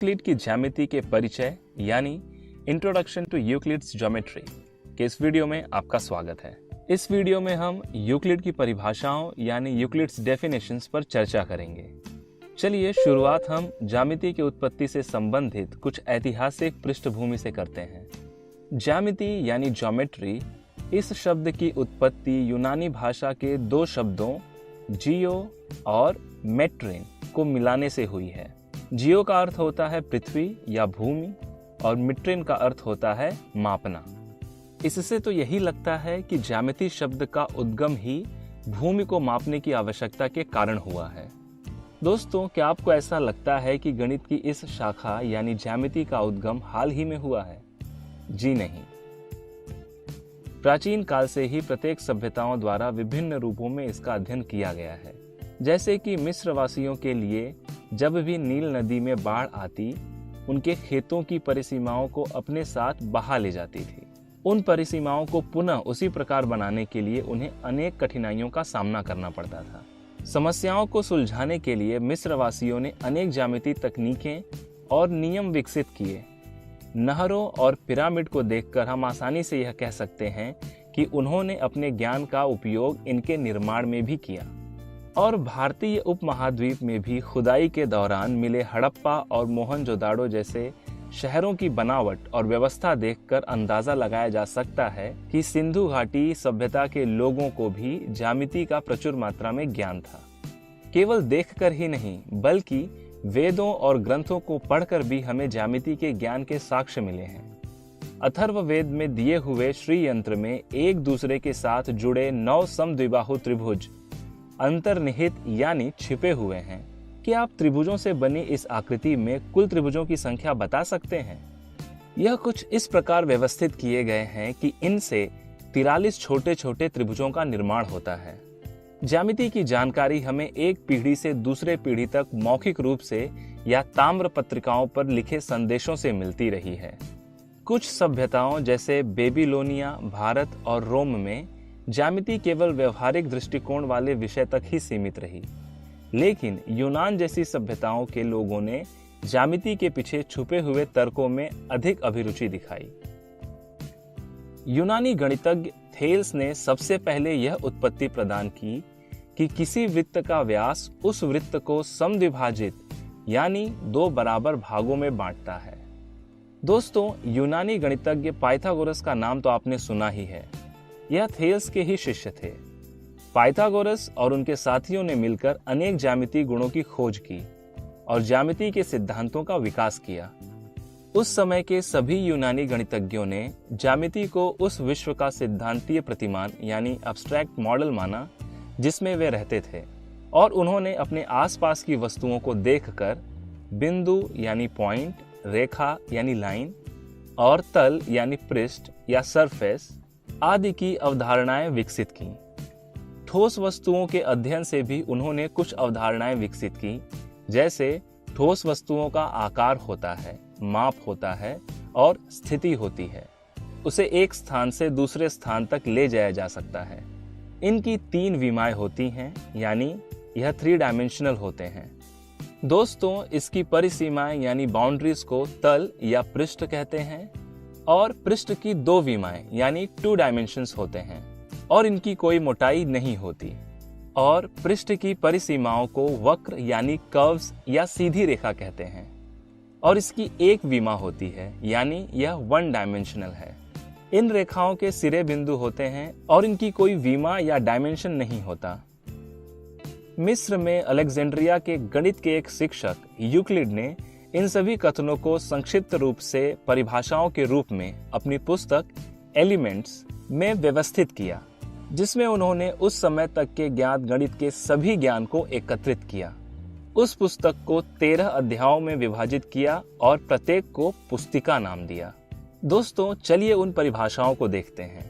Euclid की ज्यामिति के परिचय यानी इंट्रोडक्शन टू यूक्लिड्स ज्योमेट्री के इस वीडियो में आपका स्वागत है। इस वीडियो में हम यूक्लिड की परिभाषाओं यानी यूक्लिड्स डेफिनेशंस पर चर्चा करेंगे। चलिए शुरुआत हम ज्यामिति की उत्पत्ति से संबंधित कुछ ऐतिहासिक पृष्ठभूमि से करते हैं। ज्यामिति यानी ज्योमेट्री इस शब्द की उत्पत्ति यूनानी भाषा के दो शब्दों जियो और मेट्रिन को मिलाने से हुई है। जियो का अर्थ होता है पृथ्वी या भूमि और मिट्रिन का अर्थ होता है मापना। इससे तो यही लगता है कि ज्यामिति शब्द का उद्गम ही भूमि को मापने की आवश्यकता के कारण हुआ है। दोस्तों, क्या आपको ऐसा लगता है कि गणित की इस शाखा यानी ज्यामिति का उद्गम हाल ही में हुआ है? जी नहीं। प्राचीन काल से ही प्रत्येक सभ्यताओं द्वारा विभिन्न रूपों में इसका अध्ययन किया गया है। जैसे कि मिस्र वासियों के लिए जब भी नील नदी में बाढ़ आती, उनके खेतों की परिसीमाओं को अपने साथ बहा ले जाती थी। उन परिसीमाओं को पुनः उसी प्रकार बनाने के लिए उन्हें अनेक कठिनाइयों का सामना करना पड़ता था। समस्याओं को सुलझाने के लिए मिस्र वासियों ने अनेक ज्यामितीय तकनीकें और नियम विकसित किए। नहरों और पिरामिड को देखकर हम आसानी से यह कह सकते हैं कि उन्होंने अपने ज्ञान का उपयोग इनके निर्माण में भी किया। और भारतीय उपमहाद्वीप में भी खुदाई के दौरान मिले हड़प्पा और मोहनजोदाड़ो जैसे शहरों की बनावट और व्यवस्था देखकर अंदाजा लगाया जा सकता है कि सिंधु घाटी सभ्यता के लोगों को भी ज्यामिति का प्रचुर मात्रा में ज्ञान था। केवल देखकर ही नहीं, बल्कि वेदों और ग्रंथों को पढ़कर भी हमें ज्यामिति के ज्ञान के साक्ष्य मिले हैं। अथर्ववेद में दिए हुए श्री यंत्र में एक दूसरे के साथ जुड़े 9 समद्विबाहु त्रिभुज अंतर्निहित यानी छिपे हुए हैं। क्या आप त्रिभुजों से बनी इस आकृति में कुल त्रिभुजों की संख्या बता सकते हैं? यह कुछ इस प्रकार व्यवस्थित किए गए हैं कि इनसे 43 छोटे छोटे त्रिभुजों का निर्माण होता है। ज्यामिति की जानकारी हमें एक पीढ़ी से दूसरे पीढ़ी तक मौखिक रूप से या ताम्र पत्रिकाओं पर लिखे संदेशों से मिलती रही है। कुछ सभ्यताओं जैसे बेबीलोनिया, भारत और रोम में ज्यामिति केवल व्यवहारिक दृष्टिकोण वाले विषय तक ही सीमित रही, लेकिन यूनान जैसी सभ्यताओं के लोगों ने ज्यामिति के पीछे छुपे हुए तर्कों में अधिक अभिरुचि दिखाई। यूनानी गणितज्ञ थेल्स ने सबसे पहले यह उत्पत्ति प्रदान की कि किसी वृत्त का व्यास उस वृत्त को समद्विभाजित यानी 2 बराबर भागों में बांटता है। दोस्तों, यूनानी गणितज्ञ पाइथागोरस का नाम तो आपने सुना ही है। यह थेल्स के ही शिष्य थे। पाइथागोरस और उनके साथियों ने मिलकर अनेक ज्यामितीय गुणों की खोज की और ज्यामिति के सिद्धांतों का विकास किया। उस समय के सभी यूनानी गणितज्ञों ने ज्यामिति को उस विश्व का सिद्धांतीय प्रतिमान यानी एब्स्ट्रैक्ट मॉडल माना जिसमें वे रहते थे, और उन्होंने अपने आसपास की वस्तुओं को देखकर बिंदु यानी पॉइंट, रेखा यानी लाइन और तल यानी पृष्ठ या सरफेस आदि की अवधारणाएं विकसित की। ठोस वस्तुओं के अध्ययन से भी उन्होंने कुछ अवधारणाएं विकसित की, जैसे ठोस वस्तुओं का आकार होता है, माप होता है और स्थिति होती है। उसे एक स्थान से दूसरे स्थान तक ले जाया जा सकता है। इनकी 3 विमाएं होती हैं, यानी यह 3 डायमेंशनल होते हैं। दोस्तों, इसकी परिसीमाएं यानी बाउंड्रीज को तल या पृष्ठ कहते हैं, और पृष्ठ की 2 विमाएं यानी 2 डायमेंशंस होते हैं और इनकी कोई मोटाई नहीं होती। और पृष्ठ की परिसीमाओं को वक्र यानी कर्व्स या सीधी रेखा कहते हैं, और इसकी 1 विमा होती है, यानी यह 1 डायमेंशनल है। इन रेखाओं के सिरे बिंदु होते हैं और इनकी कोई विमा या डायमेंशन नहीं होता। मिस्र में अलेक्जेंड्रिया के गणित के एक शिक्षक यूक्लिड ने इन सभी कथनों को संक्षिप्त रूप से परिभाषाओं के रूप में अपनी पुस्तक एलिमेंट्स में व्यवस्थित किया, जिसमें उन्होंने उस समय तक के ज्ञात गणित के सभी ज्ञान को एकत्रित किया। उस पुस्तक को 13 अध्यायों में विभाजित किया और प्रत्येक को पुस्तिका नाम दिया। दोस्तों, चलिए उन परिभाषाओं को देखते हैं।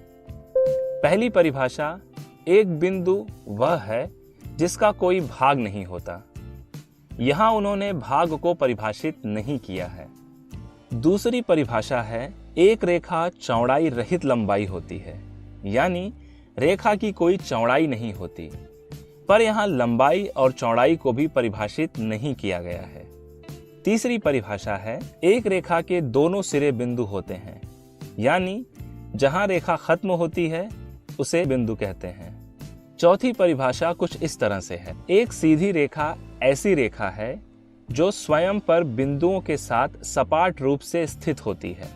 पहली परिभाषा, एक बिंदु वह है जिसका कोई भाग नहीं होता। यहां उन्होंने भाग को परिभाषित नहीं किया है। दूसरी परिभाषा है, एक रेखा चौड़ाई रहित लंबाई होती है, यानी रेखा की कोई चौड़ाई नहीं होती, पर यहां लंबाई और चौड़ाई को भी परिभाषित नहीं किया गया है। तीसरी परिभाषा है, एक रेखा के दोनों सिरे बिंदु होते हैं, यानी जहां रेखा खत्म होती है उसे बिंदु कहते हैं। चौथी परिभाषा कुछ इस तरह से है, एक सीधी रेखा ऐसी रेखा है जो स्वयं पर बिंदुओं के साथ सपाट रूप से स्थित होती है,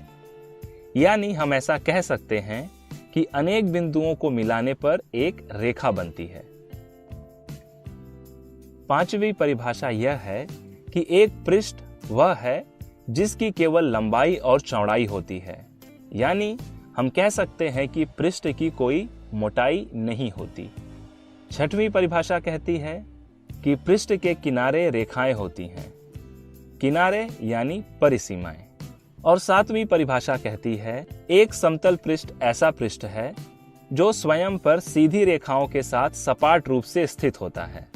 यानी हम ऐसा कह सकते हैं कि अनेक बिंदुओं को मिलाने पर एक रेखा बनती है। पांचवी परिभाषा यह है कि एक पृष्ठ वह है जिसकी केवल लंबाई और चौड़ाई होती है, यानी हम कह सकते हैं कि पृष्ठ की कोई मोटाई नहीं होती। छठवीं परिभाषा कहती है कि पृष्ठ के किनारे रेखाएं होती हैं, किनारे यानी परिसीमाएं। और सातवीं परिभाषा कहती है, एक समतल पृष्ठ ऐसा पृष्ठ है जो स्वयं पर सीधी रेखाओं के साथ सपाट रूप से स्थित होता है,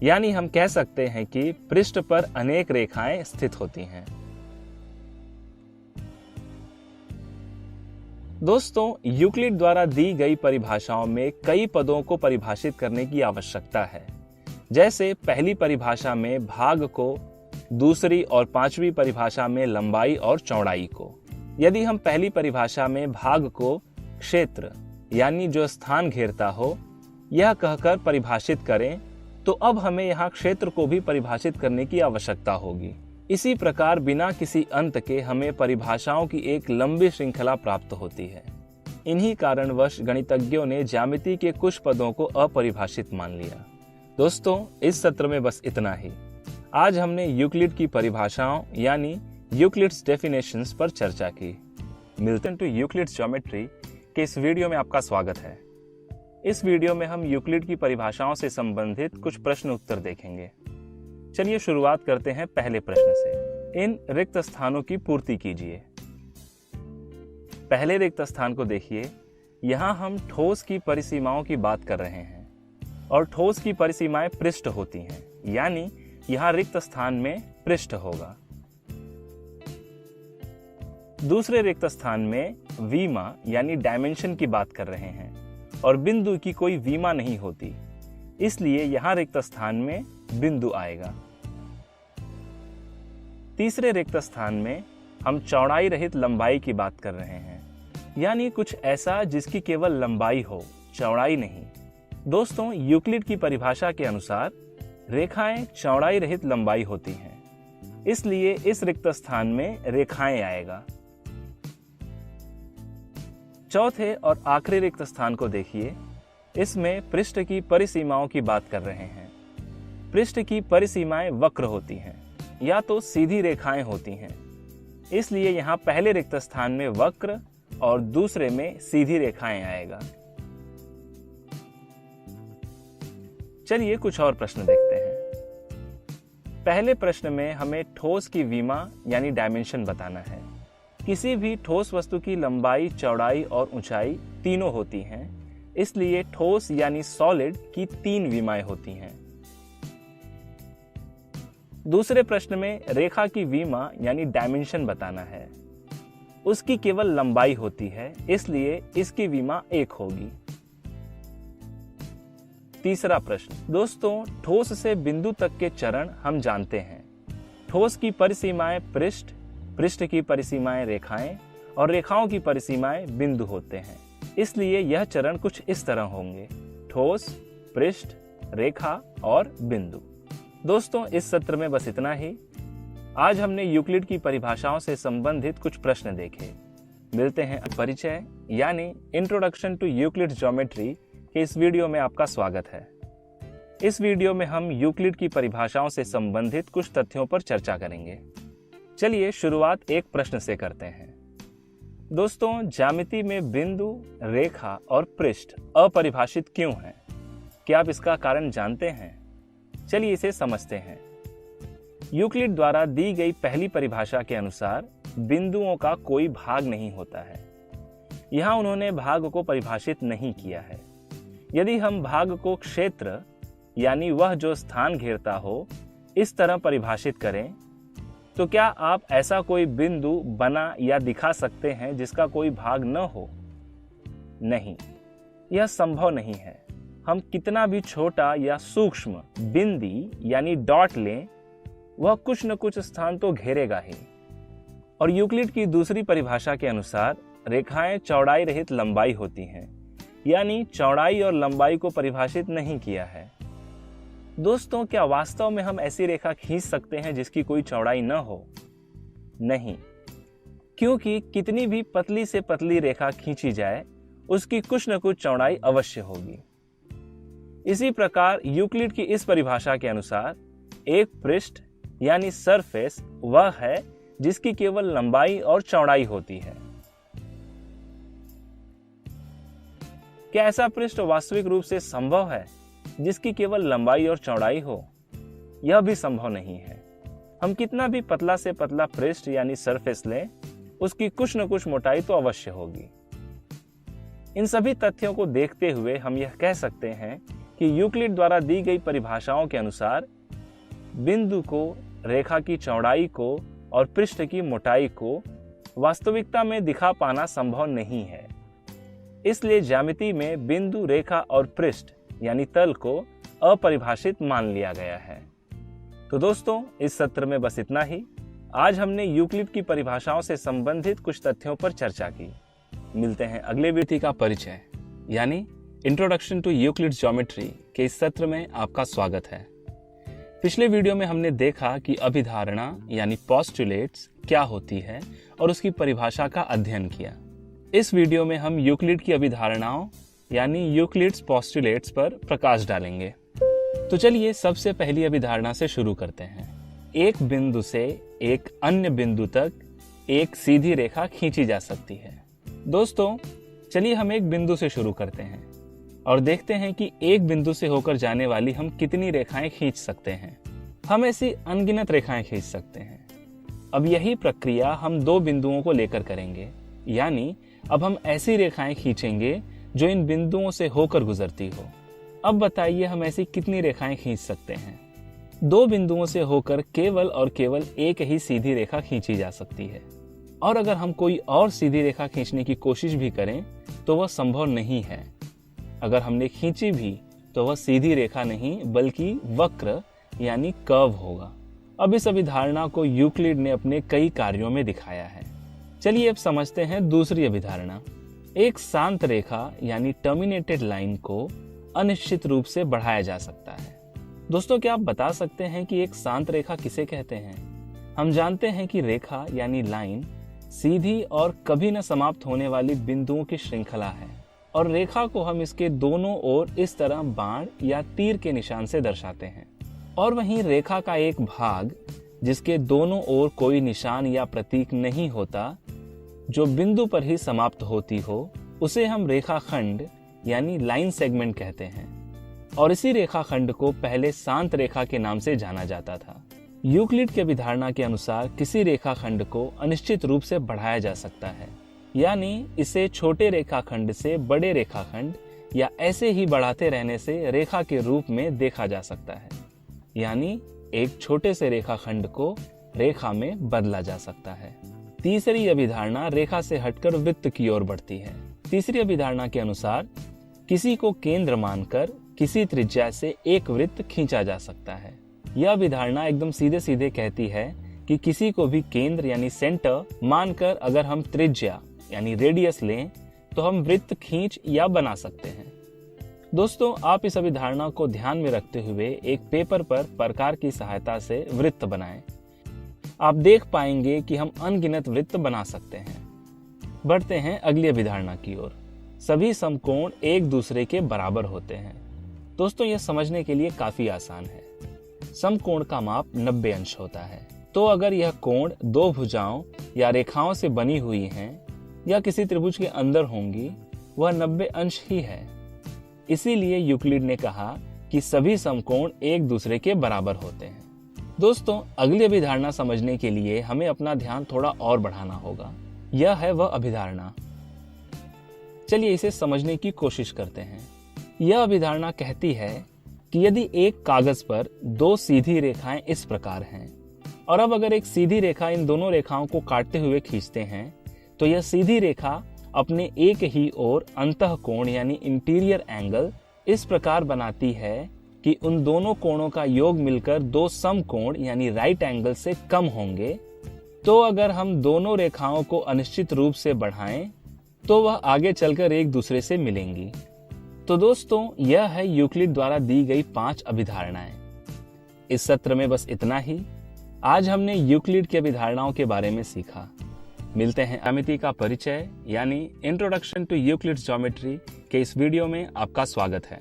यानी हम कह सकते हैं कि पृष्ठ पर अनेक रेखाएं स्थित होती हैं। दोस्तों, यूक्लिड द्वारा दी गई परिभाषाओं में कई पदों को परिभाषित करने की आवश्यकता है, जैसे पहली परिभाषा में भाग को, दूसरी और पांचवी परिभाषा में लंबाई और चौड़ाई को। यदि हम पहली परिभाषा में भाग को क्षेत्र यानी जो स्थान घेरता हो यह कहकर परिभाषित करें, तो अब हमें यहाँ क्षेत्र को भी परिभाषित करने की आवश्यकता होगी। इसी प्रकार बिना किसी अंत के हमें परिभाषाओं की एक लंबी श्रृंखला प्राप्त होती है। इन्हीं कारणवश गणितज्ञों ने ज्यामिति के कुछ पदों को अपरिभाषित मान लिया। दोस्तों, इस सत्र में बस इतना ही। आज हमने यूक्लिड की परिभाषाओं यानी यूक्लिड्स डेफिनेशंस पर चर्चा की। मिलते हैं टू यूक्लिड्स ज्योमेट्री के इस वीडियो में आपका स्वागत है। इस वीडियो में हम यूक्लिड की परिभाषाओं से संबंधित कुछ प्रश्न उत्तर देखेंगे। चलिए शुरुआत करते हैं पहले प्रश्न से। इन रिक्त स्थानों की पूर्ति कीजिए। पहले रिक्त स्थान को देखिए। यहाँ हम ठोस की परिसीमाओं की बात कर रहे हैं और ठोस की परिसीमाएं पृष्ठ होती हैं, यानी यहाँ रिक्त स्थान में पृष्ठ होगा। दूसरे रिक्त स्थान में वीमा यानी डायमेंशन की बात कर रहे हैं और बिंदु की कोई वीमा नहीं होती, इसलिए यहाँ रिक्त स्थान में बिंदु आएगा। तीसरे रिक्त स्थान में हम चौड़ाई रहित लंबाई की बात कर रहे हैं, यानी कुछ ऐसा जिसकी केवल लंबाई हो, चौड़ाई नहीं। दोस्तों, यूक्लिड की परिभाषा के अनुसार रेखाएं चौड़ाई रहित लंबाई होती हैं, इसलिए इस रिक्त स्थान में रेखाएं आएगा। चौथे और आखिरी रिक्त स्थान को देखिए। इसमें पृष्ठ की परिसीमाओं की बात कर रहे हैं। पृष्ठ की परिसीमाएं वक्र होती हैं या तो सीधी रेखाएं होती हैं, इसलिए यहाँ पहले रिक्त स्थान में वक्र और दूसरे में सीधी रेखाएं आएगा। चलिए कुछ और प्रश्न देखते हैं। पहले प्रश्न में हमें ठोस की वीमा यानी डायमेंशन बताना है। किसी भी ठोस वस्तु की लंबाई, चौड़ाई और ऊंचाई तीनों होती हैं, इसलिए ठोस यानी सॉलिड की 3 विमाएं होती हैं। दूसरे प्रश्न में रेखा की वीमा यानी डायमेंशन बताना है। उसकी केवल लंबाई होती है, इसलिए इसकी वीमा 1 होगी। तीसरा प्रश्न। दोस्तों, ठोस से बिंदु तक के चरण हम जानते हैं। ठोस की परिसीमाएं पृष्ठ, पृष्ठ की परिसीमाएं रेखाएं और रेखाओं की परिसीमाएं बिंदु होते हैं, इसलिए यह चरण कुछ इस तरह होंगे: ठोस, पृष्ठ, रेखा और बिंदु। दोस्तों, इस सत्र में बस इतना ही। आज हमने यूक्लिड की परिभाषाओं से संबंधित कुछ प्रश्न देखे। मिलते हैं परिचय यानी इंट्रोडक्शन टू यूक्लिड्स ज्योमेट्री के इस वीडियो में आपका स्वागत है। इस वीडियो में हम यूक्लिड की परिभाषाओं से संबंधित कुछ तथ्यों पर चर्चा करेंगे। चलिए शुरुआत एक प्रश्न से करते हैं। दोस्तों, ज्यामिति में बिंदु, रेखा और पृष्ठ अपरिभाषित क्यों हैं? क्या आप इसका कारण जानते हैं? चलिए इसे समझते हैं। यूक्लिड द्वारा दी गई पहली परिभाषा के अनुसार बिंदुओं का कोई भाग नहीं होता है। यहाँ उन्होंने भाग को परिभाषित नहीं किया है। यदि हम भाग को क्षेत्र यानी वह जो स्थान घेरता हो इस तरह परिभाषित करें, तो क्या आप ऐसा कोई बिंदु बना या दिखा सकते हैं जिसका कोई भाग न हो? नहीं, यह संभव नहीं है। हम कितना भी छोटा या सूक्ष्म बिंदी यानी डॉट लें, वह कुछ न कुछ स्थान तो घेरेगा ही। और यूक्लिड की दूसरी परिभाषा के अनुसार रेखाएं चौड़ाई रहित लंबाई होती हैं, यानी चौड़ाई और लंबाई को परिभाषित नहीं किया है। दोस्तों, क्या वास्तव में हम ऐसी रेखा खींच सकते हैं जिसकी कोई चौड़ाई न हो? नहीं, क्योंकि कितनी भी पतली से पतली रेखा खींची जाए उसकी कुछ न कुछ चौड़ाई अवश्य होगी। इसी प्रकार यूक्लिड की इस परिभाषा के अनुसार एक पृष्ठ यानी सरफेस वह है जिसकी केवल लंबाई और चौड़ाई होती है। क्या ऐसा पृष्ठ वास्तविक रूप से संभव है जिसकी केवल लंबाई और चौड़ाई हो? यह भी संभव नहीं है। हम कितना भी पतला से पतला पृष्ठ यानी सरफेस लें, उसकी कुछ न कुछ मोटाई तो अवश्य होगी। इन सभी तथ्यों को देखते हुए हम यह कह सकते हैं कि यूक्लिड द्वारा दी गई परिभाषाओं के अनुसार बिंदु को, रेखा की चौड़ाई को और पृष्ठ की मोटाई को वास्तविकता में दिखा पाना संभव नहीं है। इसलिए ज्यामिति में बिंदु, रेखा और पृष्ठ यानी तल को अपरिभाषित मान लिया गया है। तो दोस्तों, इस सत्र में बस इतना ही। आज हमने यूक्लिड की परिभाषाओं से संबंधित कुछ तथ्यों पर चर्चा की। मिलते हैं अगले वीडियो का परिचय यानी इंट्रोडक्शन टू यूक्लिड्स ज्योमेट्री के इस सत्र में आपका स्वागत है। पिछले वीडियो में हमने देखा कि अभिधारणा यानी पोस्टुलेट्स क्या होती है और उसकी परिभाषा का अध्ययन किया। इस वीडियो में हम यूक्लिड की अभिधारणाओं यानी यूक्लिड्स पोस्टुलेट्स पर प्रकाश डालेंगे। तो चलिए सबसे पहली अभिधारणा से शुरू करते हैं। एक बिंदु से एक अन्य बिंदु तक एक सीधी रेखा खींची जा सकती है। दोस्तों, चलिए हम एक बिंदु से शुरू करते हैं और देखते हैं कि एक बिंदु से होकर जाने वाली हम कितनी रेखाएं खींच सकते हैं। हम ऐसी अनगिनत रेखाएं खींच सकते हैं। अब यही प्रक्रिया हम दो बिंदुओं को लेकर करेंगे, यानी अब हम ऐसी रेखाएं खींचेंगे जो इन बिंदुओं से होकर गुजरती हो। अब बताइए हम ऐसी कितनी रेखाएं खींच सकते हैं? दो बिंदुओं से होकर केवल और केवल एक ही सीधी रेखा खींची जा सकती है, और अगर हम कोई और सीधी रेखा खींचने की कोशिश भी करें तो वह संभव नहीं है। अगर हमने खींची भी तो वह सीधी रेखा नहीं बल्कि वक्र यानी कर्व होगा। अब इस अभिधारणा को यूक्लिड ने अपने कई कार्यों में दिखाया है। चलिए अब समझते हैं दूसरी अभिधारणा। एक शांत रेखा यानी टर्मिनेटेड लाइन को अनिश्चित रूप से बढ़ाया जा सकता है। दोस्तों, क्या आप बता सकते हैं कि एक शांत रेखा किसे कहते हैं? हम जानते हैं कि रेखा यानी लाइन सीधी और कभी न समाप्त होने वाली बिंदुओं की श्रृंखला है, और रेखा को हम इसके दोनों ओर इस तरह बाण या तीर के निशान से दर्शाते हैं। और वहीं रेखा का एक भाग जिसके दोनों ओर कोई निशान या प्रतीक नहीं होता, जो बिंदु पर ही समाप्त होती हो, उसे हम रेखाखंड यानी लाइन सेगमेंट कहते हैं। और इसी रेखाखंड को पहले शांत रेखा के नाम से जाना जाता था। यूक्लिड के अभिधारणा के अनुसार किसी रेखाखंड को अनिश्चित रूप से बढ़ाया जा सकता है, यानी इसे छोटे रेखाखंड से बड़े रेखाखंड या ऐसे ही बढ़ाते रहने से रेखा के रूप में देखा जा सकता है, यानी एक छोटे से रेखाखंड को रेखा में बदला जा सकता है। तीसरी अभिधारणा रेखा से हटकर वृत्त की ओर बढ़ती है। तीसरी अभिधारणा के अनुसार किसी को केंद्र मानकर किसी त्रिज्या से एक वृत्त खींचा जा सकता है। यह अभिधारणा एकदम सीधे सीधे कहती है कि किसी को भी केंद्र यानी सेंटर मानकर अगर हम त्रिज्या यानी रेडियस लें तो हम वृत्त खींच या बना सकते हैं। दोस्तों, आप इस अभिधारणा को ध्यान में रखते हुए एक पेपर पर प्रकार की सहायता से वृत्त बनाएं। आप देख पाएंगे कि हम अनगिनत वृत्त बना सकते हैं। बढ़ते हैं अगली अभिधारणा की ओर। सभी समकोण एक दूसरे के बराबर होते हैं। दोस्तों, यह समझने के लिए काफी आसान है। समकोण का माप 90 अंश होता है। तो अगर यह कोण दो भुजाओं या रेखाओं से बनी हुई हैं या किसी त्रिभुज के अंदर होंगी, वह 90 अंश ही है। इसीलिए यूक्लिड ने कहा कि सभी समकोण एक दूसरे के बराबर होते हैं। दोस्तों, अगली अभिधारणा समझने के लिए हमें अपना ध्यान थोड़ा और बढ़ाना होगा। यह है वह अभिधारणा। चलिए इसे समझने की कोशिश करते हैं। यह अभिधारणा कहती है कि यदि एक कागज पर दो सीधी रेखाएं इस प्रकार हैं, और अब अगर एक सीधी रेखा इन दोनों रेखाओं को काटते हुए खींचते हैं, तो यह सीधी रेखा अपने एक ही ओर अंतःकोण यानी इंटीरियर एंगल इस प्रकार बनाती है कि उन दोनों कोणों का योग मिलकर दो समकोण यानी राइट एंगल से कम होंगे, तो अगर हम दोनों रेखाओं को अनिश्चित रूप से बढ़ाएं तो वह आगे चलकर एक दूसरे से मिलेंगी। तो दोस्तों, यह है यूक्लिड द्वारा दी गई 5 अभिधारणाएं। इस सत्र में बस इतना ही। आज हमने यूक्लिड की अभिधारणाओं के बारे में सीखा। मिलते हैं ज्यामिति का परिचय यानी इंट्रोडक्शन टू यूक्लिड्स ज्योमेट्री के इस वीडियो में आपका स्वागत है।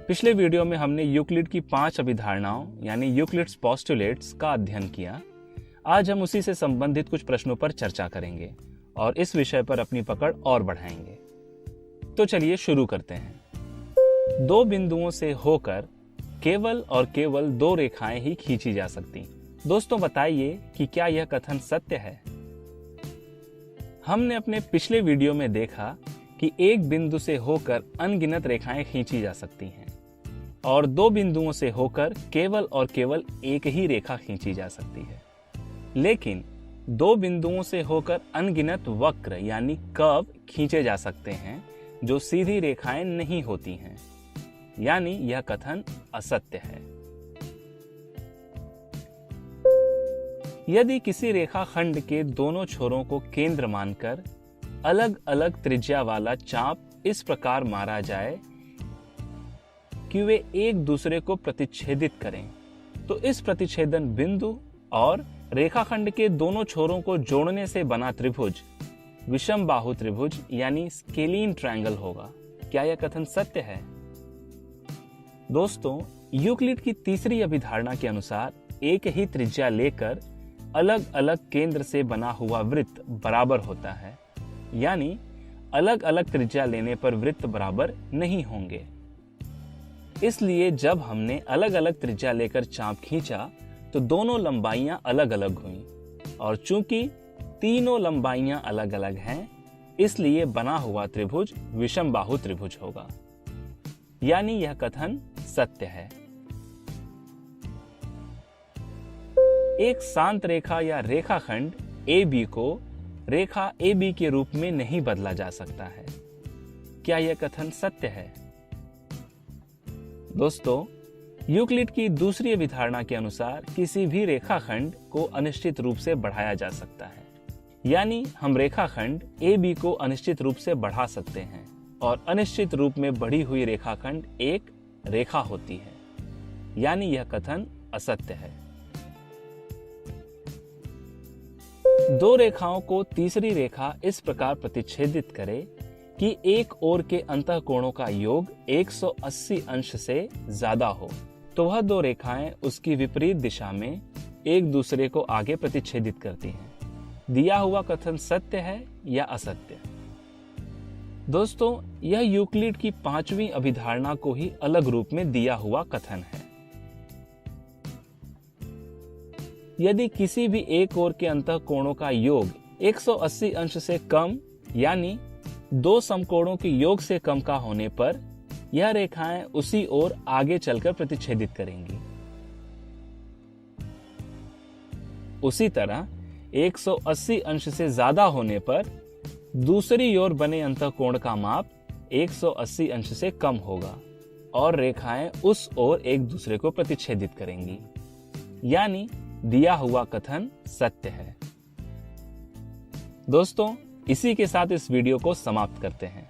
पिछले वीडियो में हमने यूक्लिड की 5 अभिधारणाओं यानी यूक्लिड्स पोस्टुलेट्स का अध्ययन किया। आज हम उसी से संबंधित कुछ प्रश्नों पर चर्चा करेंगे और इस विषय पर अपनी पकड़ और बढ़ाएंगे। तो चलिए शुरू करते हैं। दो बिंदुओं से होकर केवल और केवल 2 रेखाएं ही खींची जा सकती। दोस्तों, बताइए कि क्या यह कथन सत्य है? हमने अपने पिछले वीडियो में देखा कि एक बिंदु से होकर अनगिनत रेखाएं खींची जा सकती हैं और 2 बिंदुओं से होकर केवल और केवल एक ही रेखा खींची जा सकती है। लेकिन 2 बिंदुओं से होकर अनगिनत वक्र यानी कर्व खींचे जा सकते हैं जो सीधी रेखाएं नहीं होती हैं, यानी यह कथन असत्य है। यदि किसी रेखाखंड के दोनों छोरों को केंद्र मानकर अलग अलग त्रिज्या वाला चाप इस प्रकार मारा जाए कि वे एक दूसरे को प्रतिच्छेदित करें, तो इस प्रतिच्छेदन बिंदु और रेखाखंड के दोनों छोरों को जोड़ने से बना त्रिभुज विषम बाहु त्रिभुज यानी स्केलीन ट्रायंगल होगा। क्या यह कथन सत्य है? दोस्तों, यूक्लिड की तीसरी अभिधारणा के अनुसार एक ही त्रिज्या लेकर अलग अलग केंद्र से बना हुआ वृत्त बराबर होता है, यानी अलग अलग त्रिज्या लेने पर वृत्त बराबर नहीं होंगे। इसलिए जब हमने अलग अलग त्रिज्या लेकर चाप खींचा तो दोनों लंबाइयां अलग अलग हुईं और चूंकि तीनों लंबाइयां अलग अलग हैं, इसलिए बना हुआ त्रिभुज विषम बाहु त्रिभुज होगा, यानी यह कथन सत्य है। एक शांत रेखा या रेखाखंड AB को रेखा AB के रूप में नहीं बदला जा सकता है। क्या यह कथन सत्य है? दोस्तों, यूक्लिड की दूसरी अभिधारणा के अनुसार किसी भी रेखाखंड को अनिश्चित रूप से बढ़ाया जा सकता है, यानी हम रेखाखंड AB को अनिश्चित रूप से बढ़ा सकते हैं और अनिश्चित रूप में बढ़ी हुई रेखाखंड एक रेखा होती है, यानी यह कथन असत्य है। 2 रेखाओं को तीसरी रेखा इस प्रकार प्रतिच्छेदित करे कि एक ओर के अंतःकोणों का योग 180 अंश से ज्यादा हो, तो वह 2 रेखाएं उसकी विपरीत दिशा में एक दूसरे को आगे प्रतिच्छेदित करती हैं। दिया हुआ कथन सत्य है या असत्य? दोस्तों, यह यूक्लिड की 5वीं अभिधारणा को ही अलग रूप में दिया हुआ कथन है। यदि किसी भी एक ओर के अंतःकोणों का योग 180 अंश से कम यानी 2 समकोणों के योग से कम का होने पर यह रेखाएं उसी ओर आगे चलकर प्रतिच्छेदित करेंगी। उसी तरह 180 अंश से ज्यादा होने पर दूसरी ओर बने अंतःकोण का माप 180 अंश से कम होगा और रेखाएं उस ओर एक दूसरे को प्रतिच्छेदित करेंगी, यानी दिया हुआ कथन सत्य है। दोस्तों, इसी के साथ इस वीडियो को समाप्त करते हैं।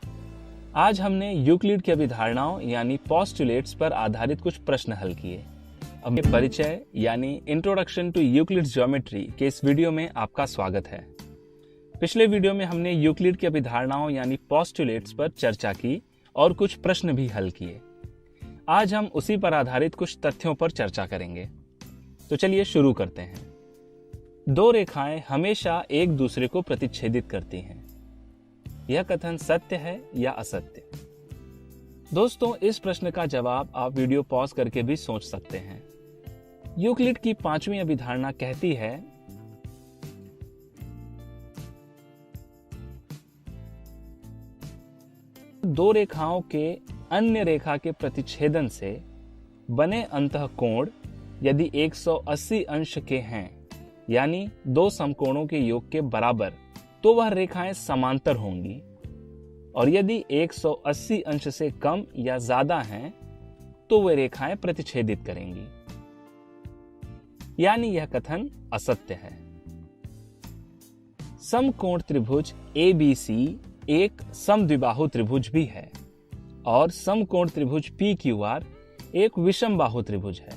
आज हमने यूक्लिड की अभिधारणाओं यानी पोस्टुलेट्स पर आधारित कुछ प्रश्न हल किए। अब परिचय यानी इंट्रोडक्शन टू यूक्लिड्स ज्योमेट्री के इस वीडियो में आपका स्वागत है। पिछले वीडियो में हमने यूक्लिड की अभिधारणाओं यानी पोस्टुलेट्स पर चर्चा की और कुछ प्रश्न भी हल किए। आज हम उसी पर आधारित कुछ तथ्यों पर चर्चा करेंगे। तो चलिए शुरू करते हैं। 2 रेखाएं हमेशा एक दूसरे को प्रतिच्छेदित करती हैं। यह कथन सत्य है या असत्य? दोस्तों, इस प्रश्न का जवाब आप वीडियो पॉज करके भी सोच सकते हैं। यूक्लिड की 5वीं अभिधारणा कहती है दो रेखाओं के अन्य रेखा के प्रतिच्छेदन से बने अंतःकोण यदि 180 अंश के हैं, यानी 2 समकोणों के योग के बराबर, तो वह रेखाएं समांतर होंगी, और यदि 180 अंश से कम या ज्यादा हैं तो वे रेखाएं प्रतिच्छेदित करेंगी, यानी यह कथन असत्य है। समकोण त्रिभुज ABC एक समद्विबाहु त्रिभुज भी है और समकोण त्रिभुज PQR एक विषम बाहु त्रिभुज है।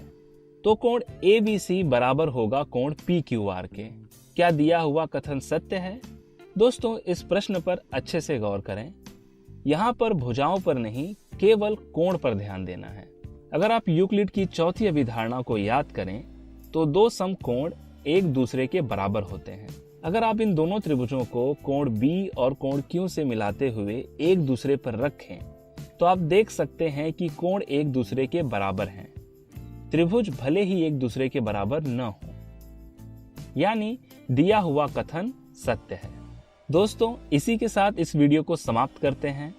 तो कोण ABC बराबर होगा कोण PQR के। क्या दिया हुआ कथन सत्य है? दोस्तों, इस प्रश्न पर अच्छे से गौर करें। यहाँ पर भुजाओं पर नहीं, केवल कोण पर ध्यान देना है। अगर आप यूक्लिड की चौथी अभिधारणा को याद करें तो दो समकोण एक दूसरे के बराबर होते हैं। अगर आप इन दोनों त्रिभुजों को कोण B और कोण Q से मिलाते हुए एक दूसरे पर रखें तो आप देख सकते हैं कि कोण एक दूसरे के बराबर हैं। त्रिभुज भले ही एक दूसरे के बराबर न हो, यानी दिया हुआ कथन सत्य है। दोस्तों, इसी के साथ इस वीडियो को समाप्त करते हैं।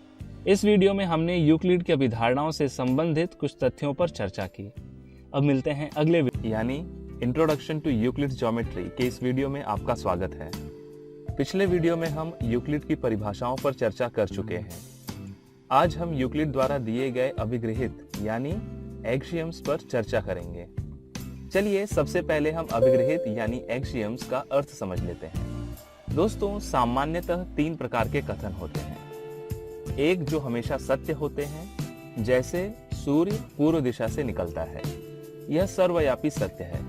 इस वीडियो में हमने यूक्लिड की अभिधारणाओं से संबंधित कुछ तथ्यों पर चर्चा की। अब मिलते हैं अगले यानी इंट्रोडक्शन टू यूक्लिड ज्योमेट्री के इस वीडियो में आपका स्वागत है। पिछले वीडियो में हम यूक्लिड की परिभाषाओं पर चर्चा कर चुके हैं। आज हम यूक्लिड द्वारा दिए गए अभिगृहित यानी एक्सियम्स पर चर्चा करेंगे। चलिए सबसे पहले हम अभिगृहित यानी एक्सियम्स का अर्थ समझ लेते हैं। दोस्तों, सामान्यतः तीन प्रकार के कथन होते हैं। एक जो हमेशा सत्य होते हैं, जैसे सूर्य पूर्व दिशा से निकलता है, यह सर्वव्यापी सत्य है।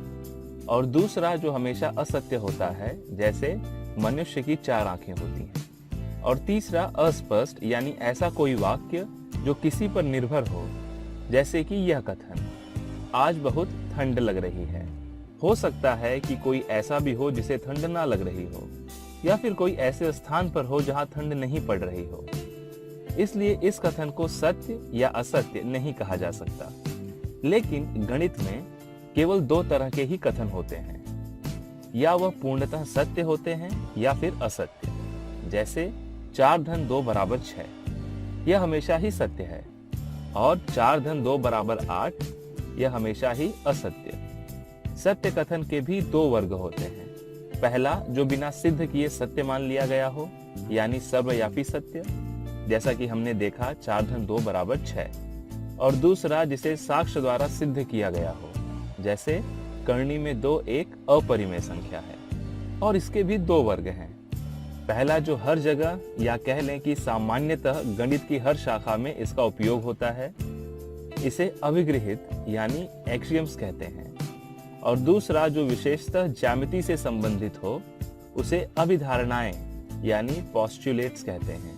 और दूसरा जो हमेशा असत्य होता है, जैसे मनुष्य की चार आंखें होती हैं। और तीसरा अस्पष्ट यानी ऐसा कोई वाक्य जो किसी पर निर्भर हो, जैसे कि यह कथन, आज बहुत ठंड लग रही है। हो सकता है कि कोई ऐसा भी हो जिसे ठंड ना लग रही हो, या फिर कोई ऐसे स्थान पर हो जहां ठंड नहीं पड़ रही हो। इसलिए इस कथन को सत्य या असत्य नहीं कहा जा सकता। लेकिन गणित में केवल दो तरह के ही कथन होते हैं, या वह पूर्णतः सत्य होते हैं या फिर असत्य। जैसे 4 धन 2 बराबर 6, यह हमेशा ही सत्य है। और 4 धन 2 बराबर 8, यह हमेशा ही असत्य। सत्य कथन के भी दो वर्ग होते हैं। पहला जो बिना सिद्ध किए सत्य मान लिया गया हो, यानी सर्वव्यापी सत्य, जैसा कि हमने देखा 4 धन 2 बराबर 6। और दूसरा जिसे साक्ष्य द्वारा सिद्ध किया गया हो, जैसे करनी में 2 एक अपरिमेय संख्या है। और इसके भी दो वर्ग हैं। पहला जो हर जगह या कह लें कि सामान्यतः गणित की हर शाखा में इसका उपयोग होता है, इसे अभिगृहित यानी एक्सियम्स कहते हैं। और दूसरा जो विशेषतः ज्यामिति से संबंधित हो, उसे अभिधारणाएं यानी पोस्टुलेट्स कहते हैं।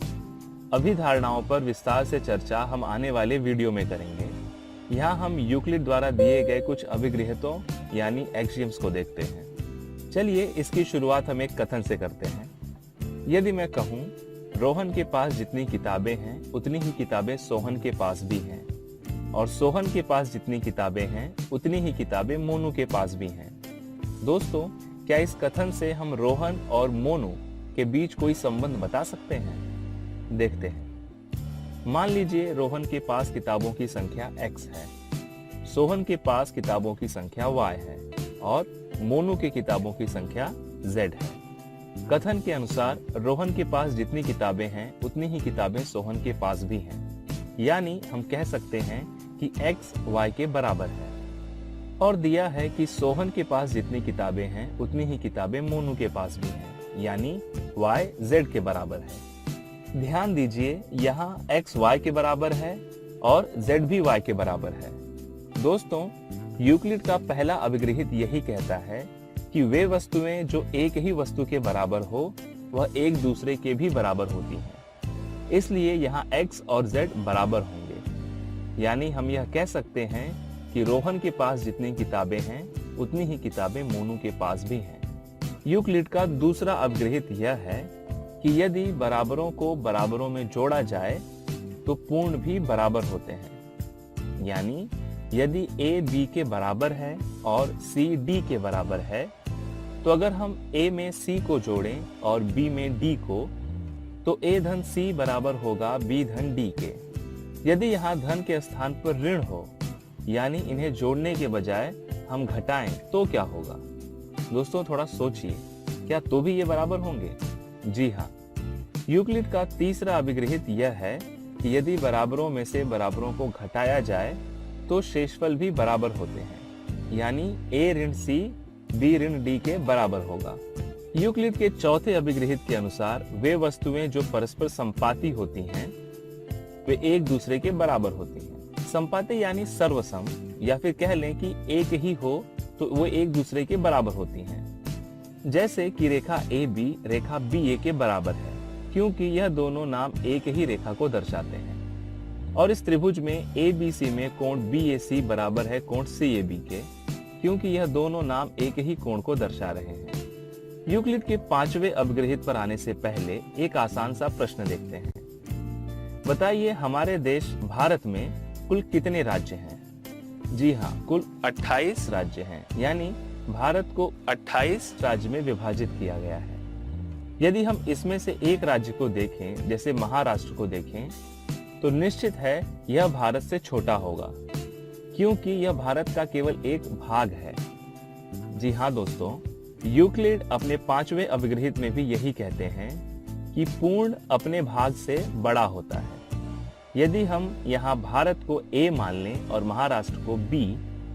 अभिधारणाओं पर विस्तार से चर्चा हम आने वाले वीडियो में करेंगे। यहाँ हम यूक्लिड द्वारा दिए गए कुछ अभिगृहितों यानी एक्सियम्स को देखते हैं। चलिए इसकी शुरुआत हम एक कथन से करते हैं। यदि मैं कहूँ रोहन के पास जितनी किताबें हैं उतनी ही किताबें सोहन के पास भी हैं, और सोहन के पास जितनी किताबें हैं उतनी ही किताबें मोनू के पास भी हैं। दोस्तों, क्या इस कथन से हम रोहन और मोनू के बीच कोई संबंध बता सकते हैं? देखते हैं। मान लीजिए रोहन के पास किताबों की संख्या x है, सोहन के पास किताबों की संख्या y है और मोनू की किताबों की संख्या z है। कथन के अनुसार रोहन के पास जितनी किताबें हैं उतनी ही किताबें सोहन के पास भी हैं, यानी हम कह सकते हैं कि x y के बराबर है। और दिया है कि सोहन के पास जितनी किताबें हैं उतनी ही किताबें मोनू के पास भी हैं, यानी y z के बराबर है। ध्यान दीजिए, यहाँ x y के बराबर है और z भी y के बराबर है। दोस्तों, यूक्लिड का पहला अभिगृहित यही कहता है कि वे वस्तुएं जो एक ही वस्तु के बराबर हो वह एक दूसरे के भी बराबर होती हैं। इसलिए यहाँ x और z बराबर होंगे, यानी हम यह कह सकते हैं कि रोहन के पास जितनी किताबें हैं उतनी ही किताबें मोनू के पास भी हैं। यूक्लिड का दूसरा अभिगृहित यह है कि यदि बराबरों को बराबरों में जोड़ा जाए तो पूर्ण भी बराबर होते हैं। यानी यदि a b के बराबर है और c d के बराबर है, तो अगर हम a में c को जोड़ें और b में d को, तो a धन c बराबर होगा b धन d के। यदि यहाँ धन के स्थान पर ऋण हो, यानी इन्हें जोड़ने के बजाय हम घटाएं, तो क्या होगा? दोस्तों थोड़ा सोचिए, क्या तो भी ये बराबर होंगे? जी हाँ। यूक्लिड का तीसरा अभिगृहित यह है कि यदि बराबरों में से बराबरों को घटाया जाए तो शेषफल भी बराबर होते हैं, यानी a ऋण c b ऋण d के बराबर होगा। यूक्लिड के चौथे अभिगृहित के अनुसार वे वस्तुएं जो परस्पर संपाती होती हैं वे एक दूसरे के बराबर होती हैं। संपाती यानी सर्वसम, या फिर कह लें कि एक ही हो तो वो एक दूसरे के बराबर होती हैं। जैसे कि रेखा AB रेखा BA के बराबर है, क्योंकि यह दोनों नाम एक ही रेखा को दर्शाते हैं। और इस त्रिभुज में ABC में कोण BAC बराबर है कोण CAB के, क्योंकि यह दोनों नाम एक ही कोण को दर्शा रहे हैं। यूक्लिड के पांचवें अभिगृहित पर आने से पहले एक आसान सा प्रश्न देखते हैं। बताइए, हमारे देश भारत में कुल कितने राज्य हैं? जी हाँ, कुल 28 राज्य हैं, यानी भारत को 28 राज्य में विभाजित किया गया है। यदि हम इसमें से एक राज्य को देखें, जैसे महाराष्ट्र को देखें, तो निश्चित है यह भारत से छोटा होगा, क्योंकि यह भारत का केवल एक भाग है। जी हाँ दोस्तों, यूक्लिड अपने पांचवें अभिगृहित में भी यही कहते हैं कि पूर्ण अपने भाग से बड़ा होता है। यदि हम यहाँ भारत को A मान लें और महाराष्ट्र को B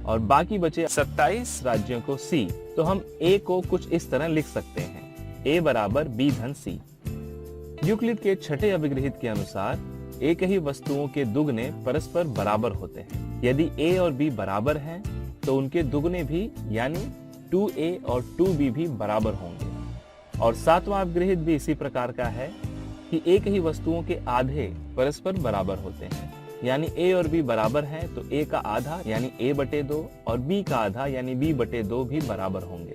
और बाकी बचे 27 राज्यों को C, तो हम A को कुछ इस तरह लिख सकते हैं, A बराबर B धन C। यूक्लिड के छठे अभिगृहित के अनुसार एक ही वस्तुओं के दुगने परस्पर बराबर होते हैं। यदि A और B बराबर हैं, तो उनके दुगने भी यानी 2A और 2B भी बराबर होंगे। और सातवां अभिगृहित भी इसी प्रकार का है कि एक ही वस्तुओं के आधे परस्पर बराबर होते हैं, यानी A और B बराबर हैं तो A का आधा यानी A बटे 2 और B का आधा यानी B बटे 2 भी बराबर होंगे।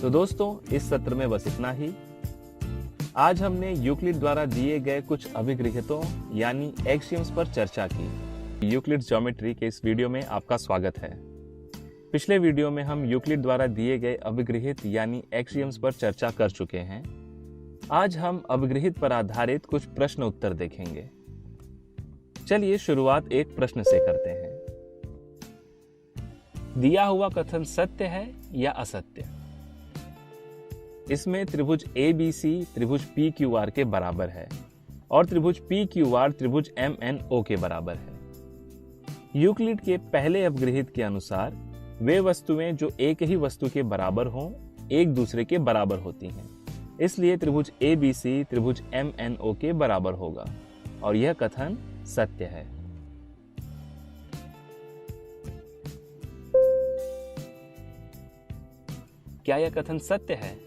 तो दोस्तों, इस सत्र में बस इतना ही। आज हमने यूक्लिड द्वारा दिए गए कुछ अभिगृहितों यानी एक्सियम्स पर चर्चा की। यूक्लिड ज्योमेट्री के इस वीडियो में आपका स्वागत है। पिछले वीडियो में हम यूक्लिड द्वारा दिए गए अभिगृहित यानी एक्सियम्स पर चर्चा कर चुके हैं। आज हम अभिगृहित पर आधारित कुछ प्रश्न उत्तर देखेंगे। चलिए शुरुआत एक प्रश्न से करते हैं। दिया हुआ कथन सत्य है या असत्य? इसमें त्रिभुज ABC त्रिभुज PQR के बराबर है और त्रिभुज PQR त्रिभुज MNO के बराबर है। यूक्लिड के पहले अभिगृहित के अनुसार वे वस्तुएं जो एक ही वस्तु के बराबर हों एक दूसरे के बराबर होती हैं, इसलिए त्रिभुज ABC त्रिभुज MNO के बराबर होगा और यह कथन सत्य है। क्या यह कथन सत्य है?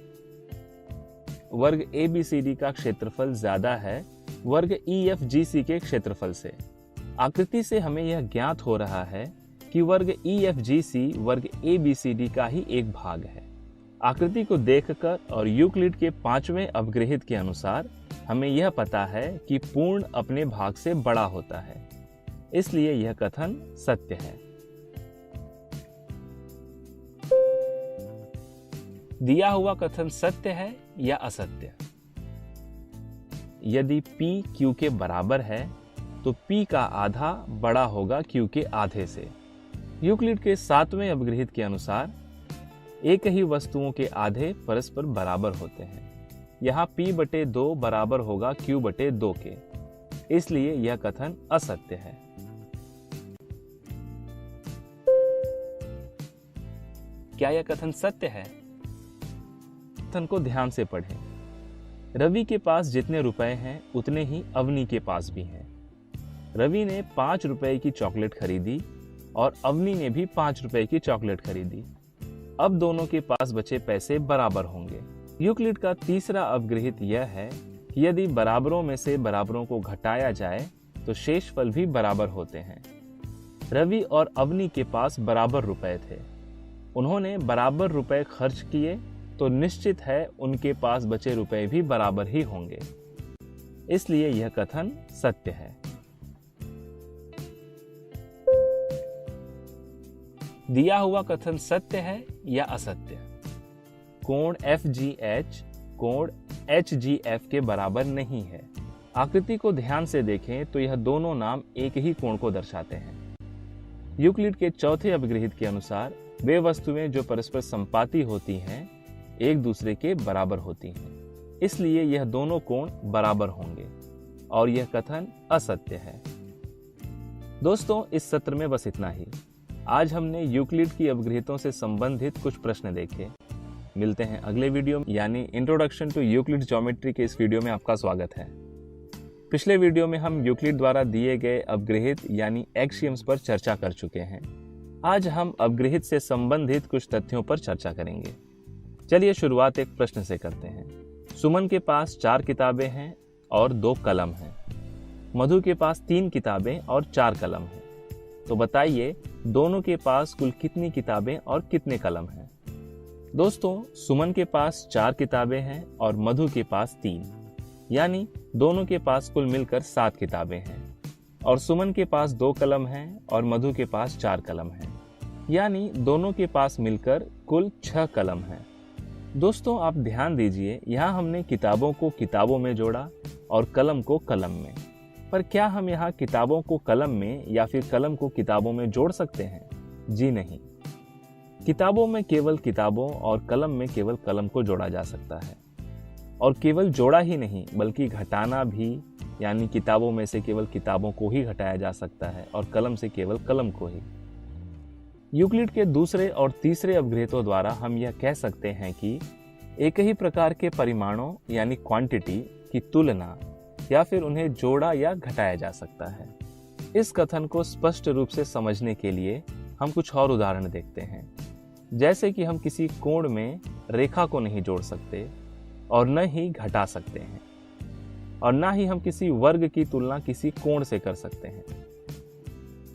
वर्ग ABCD का क्षेत्रफल ज्यादा है वर्ग EFGC के क्षेत्रफल से। आकृति से हमें यह ज्ञात हो रहा है कि वर्ग EFGC वर्ग ABCD का ही एक भाग है। आकृति को देखकर और यूक्लिड के पांचवें अभिगृहित के अनुसार हमें यह पता है कि पूर्ण अपने भाग से बड़ा होता है, इसलिए यह कथन सत्य है। दिया हुआ कथन सत्य है या असत्य? यदि P Q के बराबर है तो P का आधा बड़ा होगा Q के आधे से। यूक्लिड के सातवें अभिगृहित के अनुसार एक ही वस्तुओं के आधे परस्पर बराबर होते हैं। यहाँ P बटे 2 बराबर होगा Q बटे 2 के, इसलिए यह कथन असत्य है। क्या यह कथन सत्य है? कथन को ध्यान से पढ़ें। रवि के पास जितने रुपए हैं उतने ही अवनी के पास भी हैं। रवि ने 5 रुपए की चॉकलेट खरीदी और अवनी ने भी 5 रुपए की चॉकलेट खरीदी। अब दोनों के पास बचे पैसे बराबर होंगे। यूक्लिड का तीसरा अभिगृहित यह है कि यदि बराबरों में से बराबरों को घटाया जाए तो शेषफल भी बराबर होते हैं। रवि और अवनी के पास बराबर रुपए थे, उन्होंने बराबर रुपए खर्च किए तो निश्चित है उनके पास बचे रुपए भी बराबर ही होंगे, इसलिए यह कथन सत्य है। दिया हुआ कथन सत्य है या असत्य? कोण FGH कोण HGF के बराबर नहीं है। आकृति को ध्यान से देखें तो यह दोनों नाम एक ही कोण को दर्शाते हैं। यूक्लिड के चौथे अभिगृहित के अनुसार वे वस्तुएं जो परस्पर संपाती होती हैं एक दूसरे के बराबर होती हैं, इसलिए यह दोनों कोण बराबर होंगे और यह कथन असत्य है। दोस्तों, इस सत्र में बस इतना ही। आज हमने यूक्लिड की अवगृहितों से संबंधित कुछ प्रश्न देखे। मिलते हैं अगले वीडियो में, यानी इंट्रोडक्शन टू यूक्लिड ज्योमेट्री के इस वीडियो में आपका स्वागत है। पिछले वीडियो में हम यूक्लिड द्वारा दिए गए अवगृहित यानी एक्सियम्स पर चर्चा कर चुके हैं। आज हम अवगृहित से संबंधित कुछ तथ्यों पर चर्चा करेंगे। चलिए शुरुआत एक प्रश्न से करते हैं। सुमन के पास 4 किताबें हैं और 2 कलम हैं। मधु के पास 3 किताबें और 4 कलम हैं। तो बताइए दोनों के पास कुल कितनी किताबें और कितने कलम हैं? दोस्तों, सुमन के पास 4 किताबें हैं और मधु के पास 3, यानी दोनों के पास कुल मिलकर 7 किताबें हैं। और सुमन के पास 2 कलम हैं और मधु के पास 4 कलम हैं, यानी दोनों के पास मिलकर कुल 6 कलम हैं। दोस्तों, आप ध्यान दीजिए, यहाँ हमने किताबों को किताबों में जोड़ा और कलम को कलम में। पर क्या हम यहाँ किताबों को कलम में या फिर कलम को किताबों में जोड़ सकते हैं? जी नहीं। किताबों में केवल किताबों और कलम में केवल कलम को जोड़ा जा सकता है। और केवल जोड़ा ही नहीं बल्कि घटाना भी, यानी किताबों में से केवल किताबों को ही घटाया जा सकता है और कलम से केवल कलम को ही। यूक्लिड के दूसरे और तीसरे अवगृहितों द्वारा हम यह कह सकते हैं कि एक ही प्रकार के परिमाणों यानी क्वांटिटी की तुलना या फिर उन्हें जोड़ा या घटाया जा सकता है। इस कथन को स्पष्ट रूप से समझने के लिए हम कुछ और उदाहरण देखते हैं। जैसे कि हम किसी कोण में रेखा को नहीं जोड़ सकते और न ही घटा सकते हैं, और न ही हम किसी वर्ग की तुलना किसी कोण से कर सकते हैं।